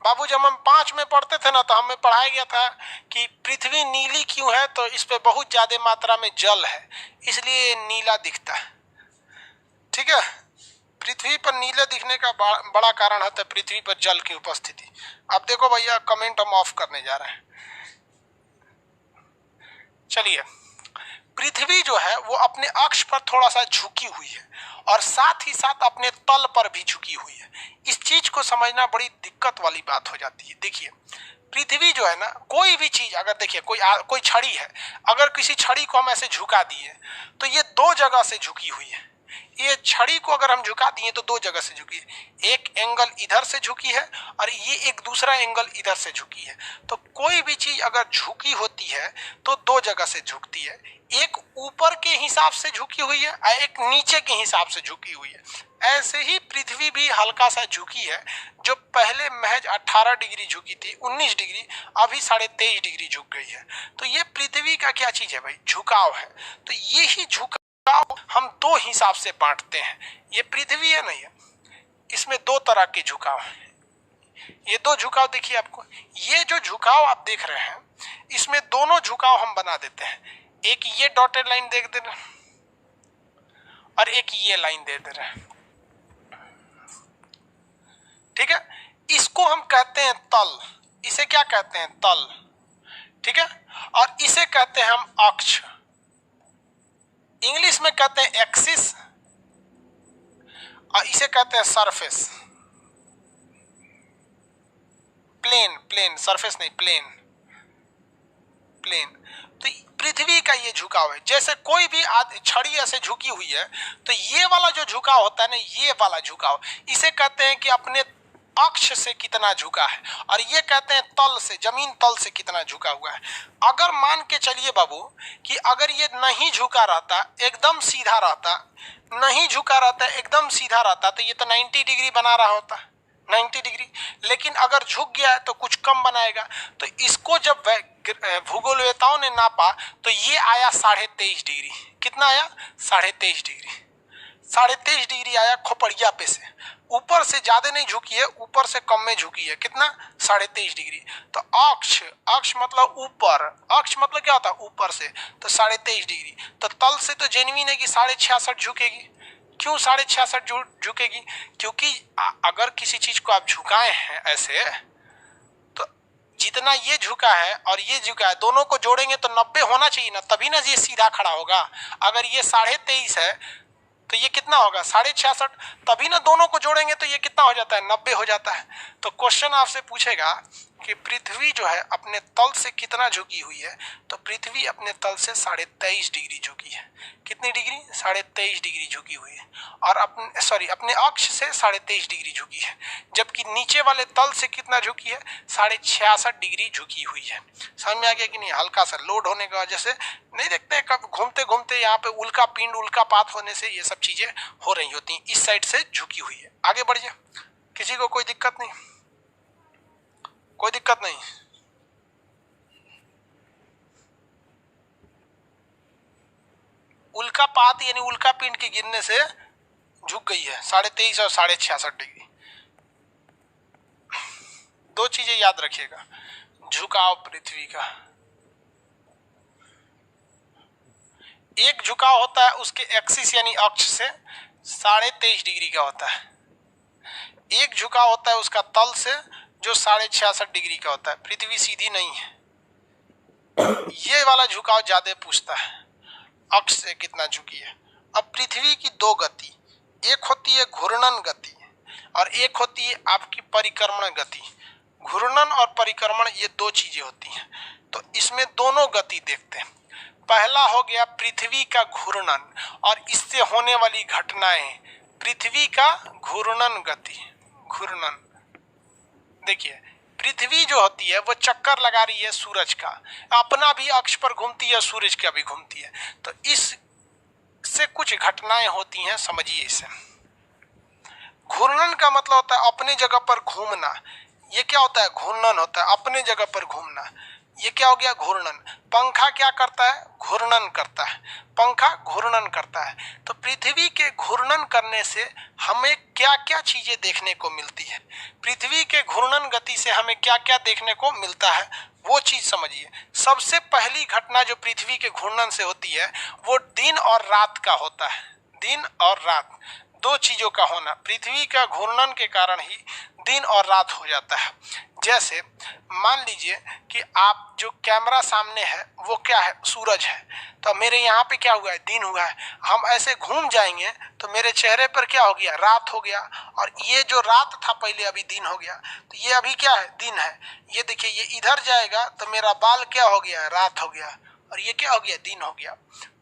बाबू, जब हम 5 में पढ़ते थे ना तो हमें पढ़ाया गया था कि पृथ्वी नीली क्यों है? तो इस पे बहुत ज्यादा मात्रा में जल है, इसलिए नीला दिखता है। ठीक है, पृथ्वी पर नीले दिखने का बड़ा कारण होता है पृथ्वी पर जल की उपस्थिति। अब देखो भैया, कमेंट हम ऑफ करने जा रहे हैं। चलिए, पृथ्वी जो है वो अपने अक्ष पर थोड़ा सा झुकी हुई है और साथ ही साथ अपने तल पर भी झुकी हुई है। इस चीज को समझना बड़ी दिक्कत वाली बात हो जाती है। देखिए, पृथ्वी जो है ना, कोई भी चीज अगर देखिए, कोई छड़ी है, अगर किसी छड़ी को हम ऐसे झुका दिए तो ये दो जगह से झुकी हुई है। ये छड़ी को अगर हम झुका दिए तो दो जगह से झुकी है। एक एंगल इधर से झुकी है और ये एक दूसरा एंगल इधर से झुकी है। तो कोई भी चीज अगर झुकी होती है तो दो जगह से झुकती है। एक ऊपर के हिसाब से झुकी हुई है और एक नीचे के हिसाब से झुकी हुई है। ऐसे ही पृथ्वी भी हल्का सा झुकी है, जो पहले महज 18 डिग्री झुकी थी, 19 डिग्री, अभी 23.5 डिग्री झुक गई है। तो ये पृथ्वी का क्या चीज है भाई? झुकाव है। तो यही झुकाव हम दो हिसाब से बांटते हैं। ये पृथ्वी है नहीं है, इसमें दो तरह के झुकाव हैं। ये दो झुकाव देखिए आपको, ये जो झुकाव आप देख रहे हैं इसमें दोनों झुकाव हम बना देते हैं। एक ये डॉटेड लाइन देख दे रहे और एक ये लाइन दे दे रहे हैं। ठीक है, इसको हम कहते हैं तल, इसे क्या कहते हैं? तल, ठीक है। और इसे कहते हैं हम अक्ष, इंग्लिश में कहते हैं एक्सिस, और इसे कहते हैं सरफेस। प्लेन, प्लेन, सरफेस नहीं, प्लेन, प्लेन। तो पृथ्वी का ये झुकाव है, जैसे कोई भी छड़ी ऐसे झुकी हुई है, तो ये वाला जो झुकाव होता है ना, ये वाला झुकाव, इसे कहते हैं कि अपने अक्ष से कितना झुका है, और ये कहते हैं तल से, जमीन तल से कितना झुका हुआ है। अगर मान के चलिए बाबू कि अगर ये नहीं झुका रहता, एकदम सीधा रहता, नहीं झुका रहता, एकदम सीधा रहता, तो ये तो 90 डिग्री बना रहा होता, 90 डिग्री। लेकिन अगर झुक गया है तो कुछ कम बनाएगा। तो इसको जब भूगोलवेताओं ने नापा तो ये आया 23.5 डिग्री। कितना आया? 23.5 डिग्री। 23.5 डिग्री आया खोपड़िया पे से, ऊपर से ज्यादा नहीं झुकी है, ऊपर से कम में झुकी है। कितना? 23.5 डिग्री। तो अक्ष, अक्ष मतलब ऊपर, अक्ष मतलब क्या होता है? ऊपर से, तो 23.5 डिग्री। तो तल से तो जेन्युइन है कि 66.5 झुकेगी। क्यों 66.5 झुकेगी? क्योंकि अगर किसी चीज को आप झुकाए हैं ऐसे, तो जितना ये झुका है और ये झुका है, दोनों को जोड़ेंगे तो 90 होना चाहिए ना, तभी ना ये सीधा खड़ा होगा। अगर ये 23.5 है तो ये कितना होगा? 66.5, तभी ना दोनों को जोड़ेंगे तो ये कितना हो जाता है? 90 हो जाता है। तो क्वेश्चन आपसे पूछेगा कि पृथ्वी जो है अपने तल से कितना झुकी हुई है, तो पृथ्वी अपने तल से 23.5 डिग्री झुकी है। कितनी डिग्री? 23.5 डिग्री झुकी हुई है। और अपने अक्ष से 23.5 डिग्री झुकी है, जबकि नीचे वाले तल से कितना झुकी है? 66.5 डिग्री झुकी हुई है। समझ में आ गया कि नहीं? हल्का सा लोड होने की वजह से, नहीं देखते कब घूमते घूमते यहाँ पे उल्का पिंड, उल्का पात होने से ये सब चीजें हो रही होती हैं। इस साइड से झुकी हुई है। आगे बढ़िए, किसी को कोई दिक्कत नहीं? कोई दिक्कत नहीं? उल्का पात यानी उल्का पिंड के गिरने से झुक गई है 23.5 और 66.5 डिग्री। दो चीजें याद रखिएगा, झुकाव पृथ्वी का, एक झुकाव होता है उसके एक्सिस यानी अक्ष से 23.5 डिग्री का होता है, एक झुकाव होता है उसका तल से जो 66.5 डिग्री का होता है। पृथ्वी सीधी नहीं है, ये वाला झुकाव ज्यादा पूछता है, अक्ष से कितना झुकी है। अब पृथ्वी की दो गति, एक होती है घूर्णन गति और एक होती है आपकी परिक्रमण गति। घूर्णन और परिक्रमण ये दो चीजें होती हैं, तो इसमें दोनों गति देखते हैं। पहला हो गया पृथ्वी का घूर्णन और इससे होने वाली घटनाएं, पृथ्वी का घूर्णन गति। घूर्णन देखिए, पृथ्वी जो होती है वो चक्कर लगा रही है सूरज का, अपना भी अक्ष पर घूमती है, सूरज का भी घूमती है, तो इससे कुछ घटनाएं होती हैं, समझिए इसे। घूर्णन का मतलब होता है अपने जगह पर घूमना, ये क्या होता है? घूर्णन होता है, अपने जगह पर घूमना। ये क्या हो गया? घूर्णन। पंखा क्या करता है? घूर्णन करता है, पंखा घूर्णन करता है। तो पृथ्वी के घूर्णन करने से हमें क्या क्या चीजें देखने को मिलती है, पृथ्वी के घूर्णन गति से हमें क्या क्या देखने को मिलता है, वो चीज समझिए। सबसे पहली घटना जो पृथ्वी के घूर्णन से होती है वो दिन और रात का होता है। दिन और रात, दो चीजों का होना, पृथ्वी का घूर्णन के कारण ही दिन और रात हो जाता है। जैसे मान लीजिए कि आप जो कैमरा सामने है वो क्या है? सूरज है, तो मेरे यहाँ पे क्या हुआ है? दिन हुआ है। हम ऐसे घूम जाएंगे तो मेरे चेहरे पर क्या हो गया? रात हो गया, और ये जो रात था पहले अभी दिन हो गया, तो ये अभी क्या है? दिन है। ये देखिए, ये इधर जाएगा तो मेरा बाल क्या हो गया? रात हो गया, और ये क्या हो गया? दिन हो गया।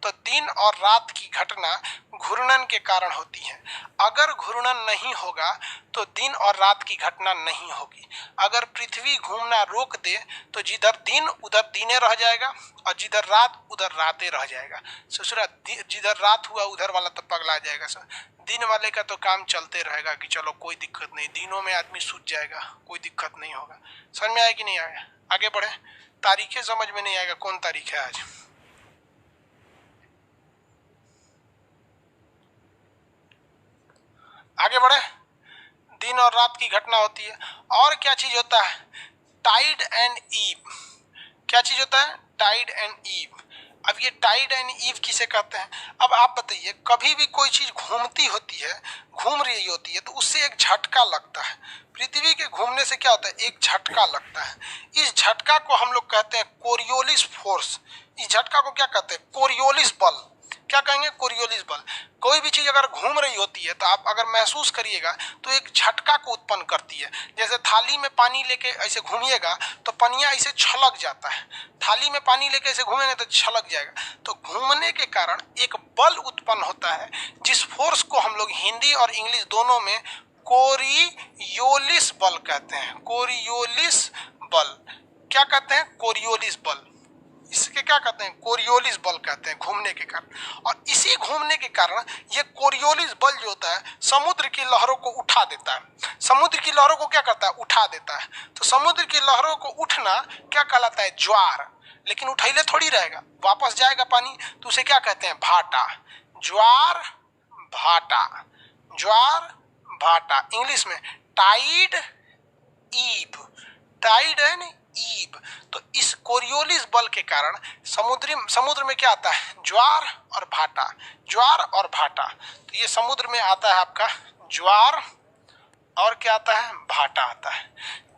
तो दिन और रात की घटना घूर्णन के कारण होती है। अगर घूर्णन नहीं होगा तो दिन और रात की घटना नहीं होगी। अगर पृथ्वी घूमना रोक दे तो जिधर दिन उधर दिने रह जाएगा और जिधर रात उधर रातें रह जाएगा। ससुरा, जिधर रात हुआ उधर वाला तो पगला जाएगा सर, दिन वाले का तो काम चलते रहेगा कि चलो कोई दिक्कत नहीं, दिनों में आदमी सूझ जाएगा, कोई दिक्कत नहीं होगा। समझ में आया कि नहीं आया? आगे बढ़े। तारीखें समझ में नहीं आएगा, कौन तारीख है आज? आगे बढ़े। दिन और रात की घटना होती है। और क्या चीज होता है? Tide and ebb. क्या चीज होता है? Tide and ebb. अब ये टाइड एंड ईव किसे कहते हैं? अब आप बताइए, कभी भी कोई चीज घूमती होती है, घूम रही होती है तो उससे एक झटका लगता है। पृथ्वी के घूमने से क्या होता है, एक झटका लगता है। इस झटका को हम लोग कहते हैं कोरियोलिस फोर्स। इस झटका को क्या कहते हैं, कोरियोलिस बल। क्या कहेंगे, कोरियोलिस बल। कोई भी चीज अगर घूम रही होती है तो आप अगर महसूस करिएगा तो एक झटका को उत्पन्न करती है। जैसे थाली में पानी लेके ऐसे घूमिएगा तो पनिया ऐसे छलक जाता है, थाली में पानी लेके ऐसे घूमेंगे तो छलक जाएगा। तो घूमने के कारण एक बल उत्पन्न होता है, जिस फोर्स को हम लोग हिंदी और इंग्लिश दोनों में कोरियोलिस बल कहते हैं। कोरियोलिस बल क्या कहते हैं, कोरियोलिस बल। इसके क्या कहते हैं, कोरियोलिस बल कहते हैं, घूमने के कारण। और इसी घूमने के कारण ये कोरियोलिस बल जो होता है समुद्र की लहरों को उठा देता है। समुद्र की लहरों को क्या करता है, उठा देता है। तो समुद्र की लहरों को उठना क्या कहलाता है, ज्वार। लेकिन उठैले थोड़ी रहेगा, वापस जाएगा पानी, तो उसे क्या कहते हैं, भाटा। ज्वार भाटा, ज्वार भाटा। इंग्लिश में टाइड ईब, टाइड एंड ईब। तो इस कोरियोलिस बल के कारण समुद्र में क्या आता है, ज्वार और भाटा, ज्वार और भाटा। तो ये समुद्र में आता है आपका ज्वार और क्या आता है, भाटा आता है।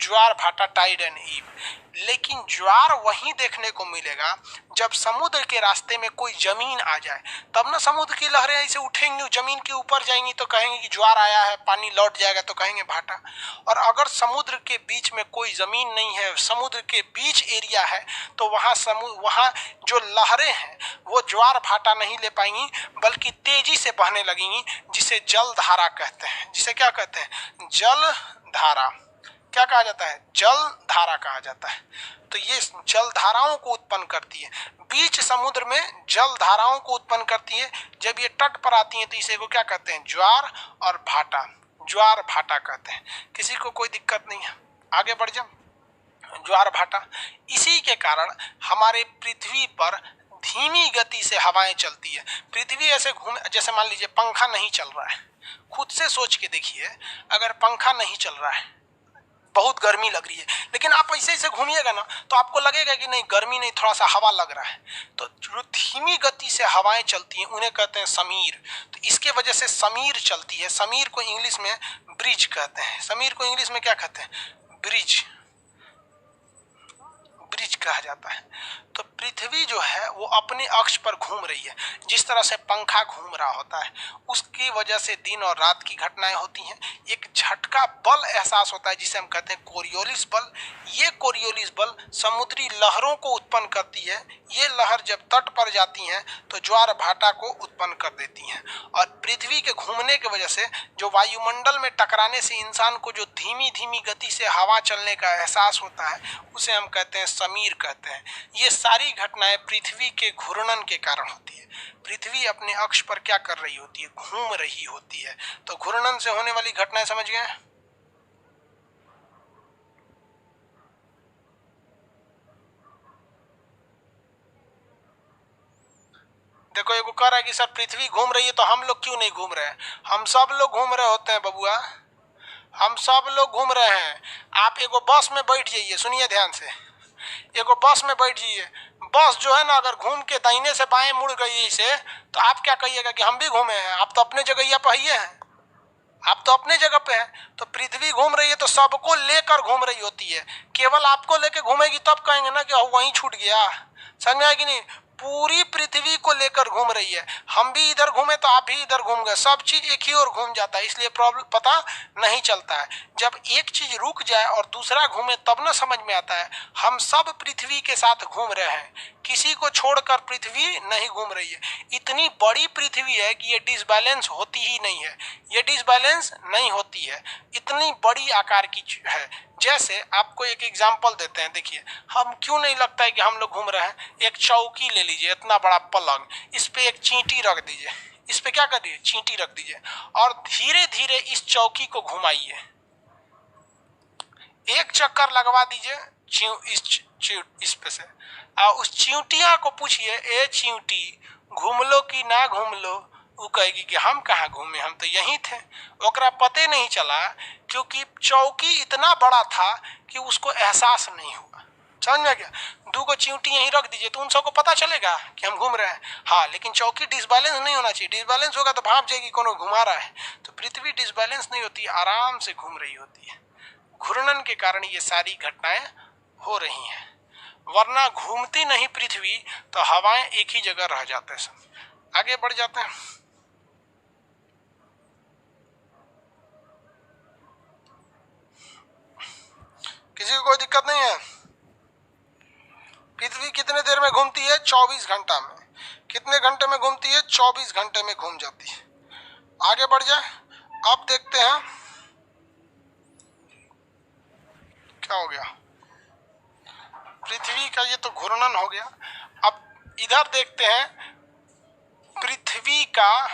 ज्वार भाटा, टाइड एंड ईब। लेकिन ज्वार वहीं देखने को मिलेगा जब समुद्र के रास्ते में कोई जमीन आ जाए, तब ना समुद्र की लहरें ऐसे उठेंगी, जमीन के ऊपर जाएंगी तो कहेंगे कि ज्वार आया है, पानी लौट जाएगा तो कहेंगे भाटा। और अगर समुद्र के बीच में कोई जमीन नहीं है, समुद्र के बीच एरिया है, तो वहाँ जो लहरें हैं वो ज्वार भाटा नहीं ले पाएंगी, बल्कि तेजी से बहने लगेंगी, जिसे जल धारा कहते हैं। जिसे क्या कहते हैं, जल धारा। क्या कहा जाता है, जल धारा कहा जाता है। तो ये जल धाराओं को उत्पन्न करती है, बीच समुद्र में जल धाराओं को उत्पन्न करती है। जब ये तट पर आती है तो इसे को क्या कहते हैं, ज्वार और भाटा, ज्वार भाटा कहते हैं। किसी को कोई दिक्कत नहीं है, आगे बढ़ जाओ। ज्वार भाटा। इसी के कारण हमारे पृथ्वी पर धीमी गति से हवाएं चलती है। पृथ्वी ऐसे घूम, जैसे मान लीजिए पंखा नहीं चल रहा है, खुद से सोच के देखिए, अगर पंखा नहीं चल रहा है, बहुत गर्मी लग रही है, लेकिन आप ऐसे ऐसे घूमिएगा ना तो आपको लगेगा कि नहीं गर्मी नहीं, थोड़ा सा हवा लग रहा है। तो जो धीमी गति से हवाएं चलती हैं उन्हें कहते हैं समीर। तो इसके वजह से समीर चलती है। समीर को इंग्लिश में ब्रिज कहते हैं। समीर को इंग्लिश में क्या कहते हैं, ब्रिज, ब्रिज कहा जाता है। तो पृथ्वी जो है वो अपने अक्ष पर घूम रही है। जिस तरह से पंखा घूम रहा होता है, उसकी वजह से दिन और रात की घटनाएं होती हैं। एक झटका बल एहसास होता है जिसे हम कहते हैं कोरियोलिस बल। ये कोरियोलिस बल समुद्री लहरों को उत्पन्न करती है। ये लहर जब तट पर जाती हैं तो ज्वार भाटा को उत्पन्न कर देती हैं। और पृथ्वी के घूमने की वजह से जो वायुमंडल में टकराने से इंसान को जो धीमी धीमी गति से हवा चलने का एहसास होता है, उसे हम कहते हैं समीर कहते हैं। ये सारी घटनाएं पृथ्वी के घूर्णन के कारण होती है। पृथ्वी अपने अक्ष पर क्या कर रही होती है, घूम रही होती है। तो घूर्णन से होने वाली घटनाएं समझ गए। देखो एगो कह रहा है कि सर पृथ्वी घूम रही है तो हम लोग क्यों नहीं घूम रहे हैं। हम सब लोग घूम रहे होते हैं बबुआ, हम सब लोग घूम रहे हैं। आप एगो बस में बैठ जाइए, सुनिए ध्यान से, एगो बस में बैठ जाइए। बस जो है ना अगर घूम के दाहिने से बाएं मुड़ गई इसे, तो आप क्या कहिएगा कि हम भी घूमे हैं। आप तो अपने जगह पर ही हैं, आप तो अपने जगह पे हैं। तो पृथ्वी घूम रही है तो सबको लेकर घूम रही होती है। केवल आपको लेकर घूमेगी तब कहेंगे ना कि वहीं छूट गया। समझ में आया कि नहीं। पूरी पृथ्वी को लेकर घूम रही है। हम भी इधर घूमे तो आप भी इधर घूम गए, सब चीज एक ही ओर घूम जाता है। इसलिए प्रॉब्लम पता नहीं चलता है। जब एक चीज रुक जाए और दूसरा घूमे तब ना समझ में आता है। हम सब पृथ्वी के साथ घूम रहे हैं, किसी को छोड़कर पृथ्वी नहीं घूम रही है। इतनी बड़ी पृथ्वी है कि ये डिसबैलेंस होती ही नहीं है, ये डिसबैलेंस नहीं होती है। इतनी बड़ी आकार की है। जैसे आपको एक एग्जांपल देते हैं, देखिए हम क्यों नहीं लगता है कि हम लोग घूम रहे हैं। एक चौकी ले लीजिए, इतना बड़ा पलंग, इस पे एक चींटी रख दीजिए, इस पे क्या कर दीजिए, चींटी रख दीजिए, और धीरे धीरे इस चौकी को घुमाइए। एक चक्कर लगवा दीजिए इस पे से, और उस चींटिया को पूछिए, ए चींटी घूम लो कि ना घूम लो। वो कहेगी कि हम कहाँ घूमे, हम तो यहीं थे। ओकरा पते नहीं चला क्योंकि चौकी इतना बड़ा था कि उसको एहसास नहीं हुआ। समझ में गया। दो को चींटी यहीं रख दीजिए तो उन सबको पता चलेगा कि हम घूम रहे हैं। हाँ, लेकिन चौकी डिसबैलेंस नहीं होना चाहिए। डिसबैलेंस होगा तो भाप जाएगी कोनो घुमा रहा है। तो पृथ्वी डिसबैलेंस नहीं होती, आराम से घूम रही होती है। घूर्णन के कारण ये सारी घटनाएं हो रही हैं, वरना घूमती नहीं पृथ्वी तो हवाएं एक ही जगह रह जाते हैं। आगे बढ़ जाते हैं। किसी को कोई दिक्कत नहीं है? पृथ्वी कितने देर में घूमती है? 24 घंटा में। कितने घंटे में घूमती है? 24 घंटे में घूम जाती है। आगे बढ़ जाए। अब देखते हैं क्या हो गया। पृथ्वी का ये तो घूर्णन हो गया। अब इधर देखते हैं पृथ्वी का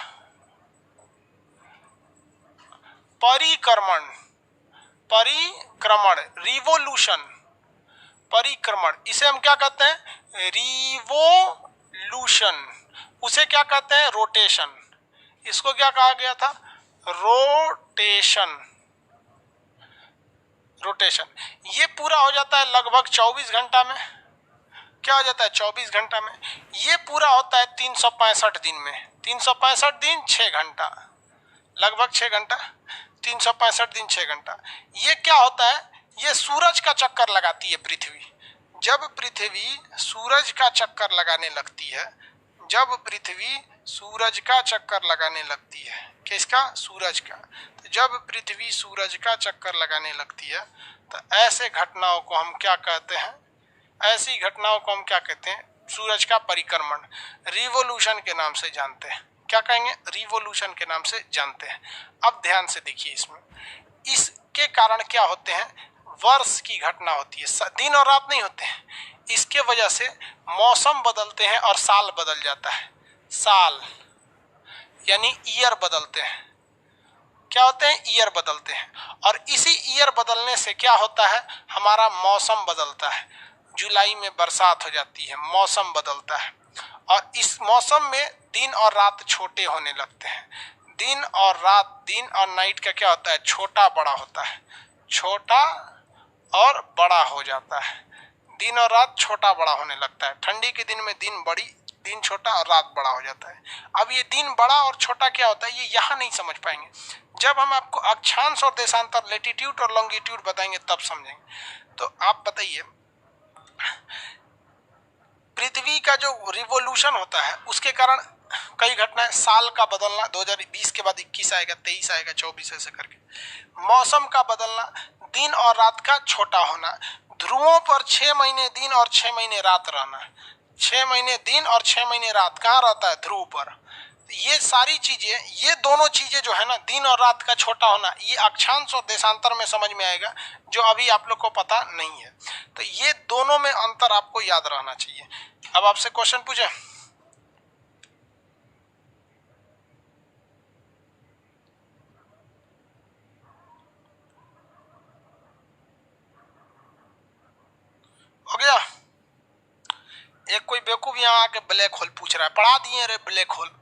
परिक्रमण, रिवोल्यूशन, परिक्रमण, इसे हम क्या कहते हैं? रिवोल्यूशन। उसे क्या कहते हैं? रोटेशन। इसको क्या कहा गया था? रोटेशन। रोटेशन ये पूरा हो जाता है लगभग 24 घंटा में। क्या हो जाता है? 24 घंटा में। ये पूरा होता है 365 दिन में। 365 दिन 6 घंटा, लगभग 6 घंटा। 365 दिन 6 घंटा। ये क्या होता है? ये सूरज का चक्कर लगाती है पृथ्वी। जब पृथ्वी सूरज का चक्कर लगाने लगती है, जब पृथ्वी सूरज का चक्कर लगाने लगती है, किसका? सूरज का। तो जब पृथ्वी सूरज का चक्कर लगाने लगती है तो ऐसे घटनाओं को हम क्या कहते हैं? ऐसी घटनाओं को हम क्या कहते हैं? सूरज का परिक्रमण, रिवोल्यूशन के नाम से जानते हैं। क्या कहेंगे? रिवोल्यूशन के नाम से जानते हैं। अब ध्यान से देखिए, इसमें इसके कारण क्या होते हैं? वर्ष की घटना होती है, दिन और रात नहीं होते हैं। इसके वजह से मौसम बदलते हैं और साल बदल जाता है। साल यानी ईयर बदलते हैं। क्या होते हैं? ईयर बदलते हैं। और इसी ईयर बदलने से क्या होता है? हमारा मौसम बदलता है। जुलाई में बरसात हो जाती है, मौसम बदलता है। और इस मौसम में दिन और रात छोटे होने लगते हैं। दिन और रात, दिन और नाइट का क्या होता है? छोटा बड़ा होता है, छोटा और बड़ा हो जाता है। दिन और रात छोटा बड़ा होने लगता है। ठंडी के दिन में दिन छोटा और रात बड़ा हो जाता है। अब ये दिन बड़ा और छोटा क्या होता है, ये यहाँ नहीं समझ पाएंगे। जब हम आपको अक्षांश और देशांतर, लैटिट्यूड और लॉन्गिट्यूड बताएंगे तब समझेंगे। तो आप बताइए, पृथ्वी का जो रिवोल्यूशन होता है उसके कारण कई घटनाएं, साल का बदलना, 2020 के बाद 21 आएगा, 23 आएगा, 24 ऐसे करके। मौसम का बदलना, दिन और रात का छोटा होना, ध्रुवों पर 6 महीने दिन और 6 महीने रात रहना। 6 महीने दिन और 6 महीने रात कहाँ रहता है? ध्रुव पर। ये सारी चीजें, ये दोनों चीजें जो है ना, दिन और रात का छोटा होना, ये अक्षांश और देशांतर में समझ में आएगा, जो अभी आप लोग को पता नहीं है। तो ये दोनों में अंतर आपको याद रहना चाहिए। अब आपसे क्वेश्चन पूछे, हो गया? एक कोई बेवकूफ यहाँ आके ब्लैक होल पूछ रहा है, पढ़ा दिए रे ब्लैक होल।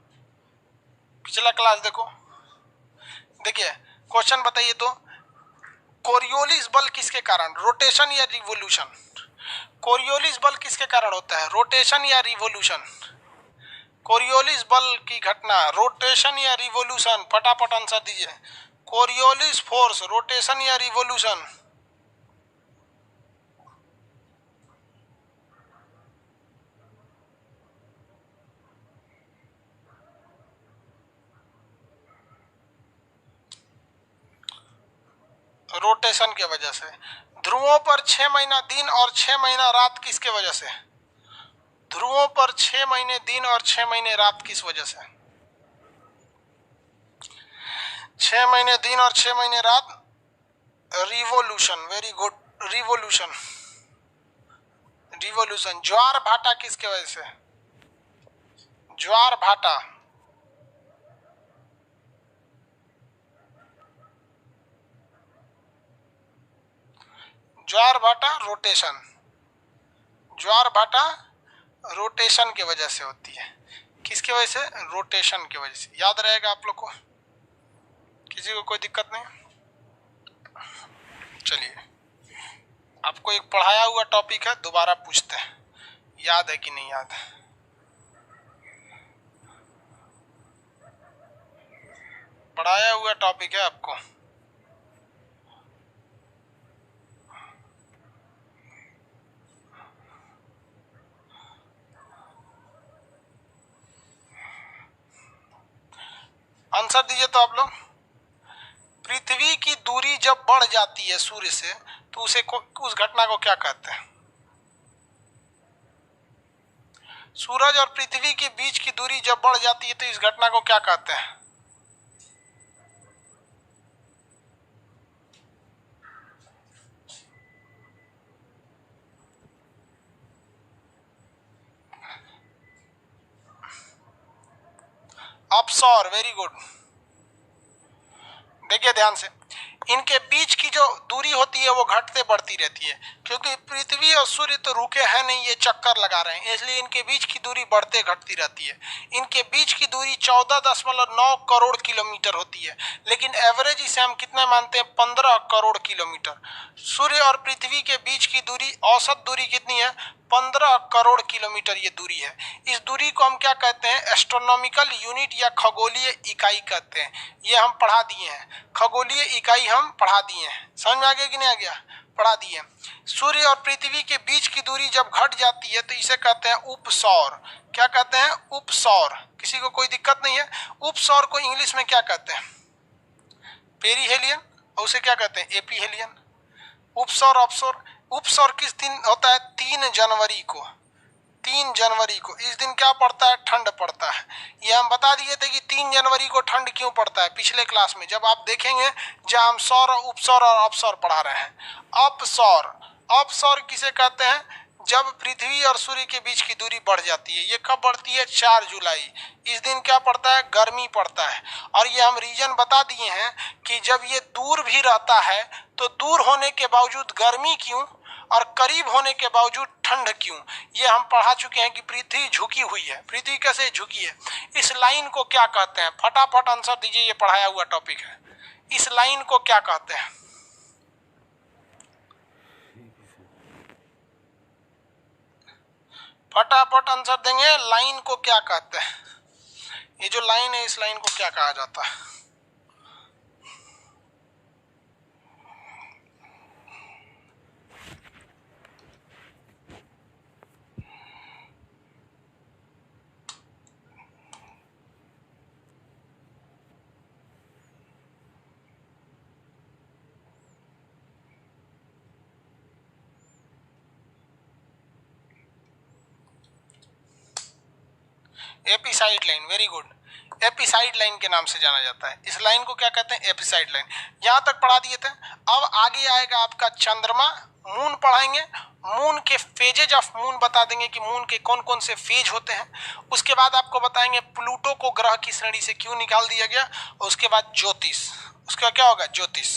पिछला क्लास देखो, देखिए क्वेश्चन बताइए तो, कोरियोलिस बल किसके कारण? रोटेशन या रिवोल्यूशन? कोरियोलिस बल किसके कारण होता है? रोटेशन या रिवोल्यूशन? कोरियोलिस बल की घटना रोटेशन या रिवोल्यूशन? फटाफट आंसर दीजिए। कोरियोलिस फोर्स रोटेशन या रिवोल्यूशन? रोटेशन के वजह से। ध्रुवों पर 6 महीना दिन और 6 महीना रात किसके वजह से? ध्रुवों पर 6 महीने दिन और 6 महीने रात किस वजह से? 6 महीने दिन और 6 महीने रात, revolution. Very good, revolution. Revolution. ज्वार भाटा किसके वजह से? ज्वार भाटा, ज्वार भाटा रोटेशन। ज्वार भाटा रोटेशन की वजह से होती है। किसकी वजह से? रोटेशन की वजह से। याद रहेगा आप लोग को? किसी को कोई दिक्कत नहीं? चलिए, आपको एक पढ़ाया हुआ टॉपिक है, दोबारा पूछते हैं, याद है कि नहीं याद है? पढ़ाया हुआ टॉपिक है आपको। आंसर दीजिए तो आप लोग। पृथ्वी की दूरी जब बढ़ जाती है सूर्य से तो उस घटना को क्या कहते हैं? सूरज और पृथ्वी के बीच की दूरी जब बढ़ जाती है तो इस घटना को क्या कहते हैं? अपसौर। Very good. देखिए ध्यान से, इनके बीच की जो दूरी होती है वो घटते बढ़ती रहती है, क्योंकि पृथ्वी और सूर्य तो रुके हैं नहीं, ये चक्कर लगा रहे हैं, इसलिए इनके बीच की दूरी बढ़ते घटती रहती है। इनके बीच की दूरी 14.9 करोड़ किलोमीटर होती है, लेकिन एवरेज इसे हम कितना मानते हैं? 15 करोड़ किलोमीटर। सूर्य और पृथ्वी के बीच की दूरी, औसत दूरी कितनी है? 15 करोड़ किलोमीटर ये दूरी है। इस दूरी को हम क्या कहते हैं? एस्ट्रोनॉमिकल यूनिट या खगोलीय इकाई कहते हैं। ये हम पढ़ा दिए हैं, खगोलीय इकाई हम पढ़ा दिए हैं। समझ में आ गया कि नहीं आ गया? पढ़ा दिए। सूर्य और पृथ्वी के बीच की दूरी जब घट जाती है तो इसे कहते हैं उपसौर। क्या कहते हैं? उपसौर। किसी को कोई दिक्कत नहीं है? उपसौर को इंग्लिश में क्या कहते हैं? पेरीहेलियन। और उसे क्या कहते हैं? एपीहेलियन। उपसौर, अपसौर। उपसौर किस दिन होता है? 3 जनवरी को। 3 जनवरी को। इस दिन क्या पड़ता है? ठंड पड़ता है। ये हम बता दिए थे कि 3 जनवरी को ठंड क्यों पड़ता है पिछले क्लास में, जब आप देखेंगे जहां हम सौर, उपसौर और अपसौर पढ़ा रहे हैं। अपसौर। अपसौर किसे कहते हैं? जब पृथ्वी और सूर्य के बीच की दूरी बढ़ जाती है। ये कब बढ़ती है? 4 जुलाई। इस दिन क्या पड़ता है? गर्मी पड़ता है। और ये हम रीजन बता दिए हैं कि जब ये दूर भी रहता है तो दूर होने के बावजूद गर्मी क्यों और करीब होने के बावजूद ठंड क्यों? ये हम पढ़ा चुके हैं कि पृथ्वी झुकी हुई है। पृथ्वी कैसे झुकी है? इस लाइन को क्या कहते हैं? फटाफट आंसर दीजिए, ये पढ़ाया हुआ टॉपिक है। इस लाइन को क्या कहते हैं? फटाफट आंसर देंगे। लाइन को क्या कहते हैं? ये जो लाइन है, इस लाइन को क्या कहा जाता है? Apside line. Very good. Apside line के नाम से जाना जाता है। इस लाइन को क्या कहते हैं? एपिसाइड लाइन। यहां तक पढ़ा दिए थे। अब आगे आएगा आपका चंद्रमा, मून पढ़ाएंगे। मून के फेजेज ऑफ मून बता देंगे कि मून के कौन कौन से फेज होते हैं। उसके बाद आपको बताएंगे प्लूटो को ग्रह की श्रेणी से क्यों निकाल दिया गया। और उसके बाद ज्योतिष। उसका क्या होगा? ज्योतिष।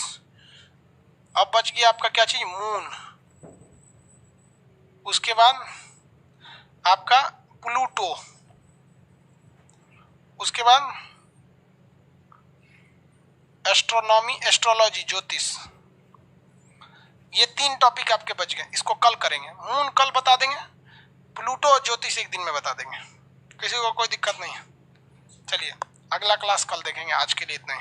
अब बच गया आपका क्या चीज? मून। उसके बाद आपका प्लूटो। उसके बाद एस्ट्रोनॉमी, एस्ट्रोलॉजी, ज्योतिष। ये 3 टॉपिक आपके बच गए। इसको कल करेंगे। मून कल बता देंगे, प्लूटो और ज्योतिष एक दिन में बता देंगे। किसी को कोई दिक्कत नहीं है? चलिए अगला क्लास कल देखेंगे। आज के लिए इतना ही।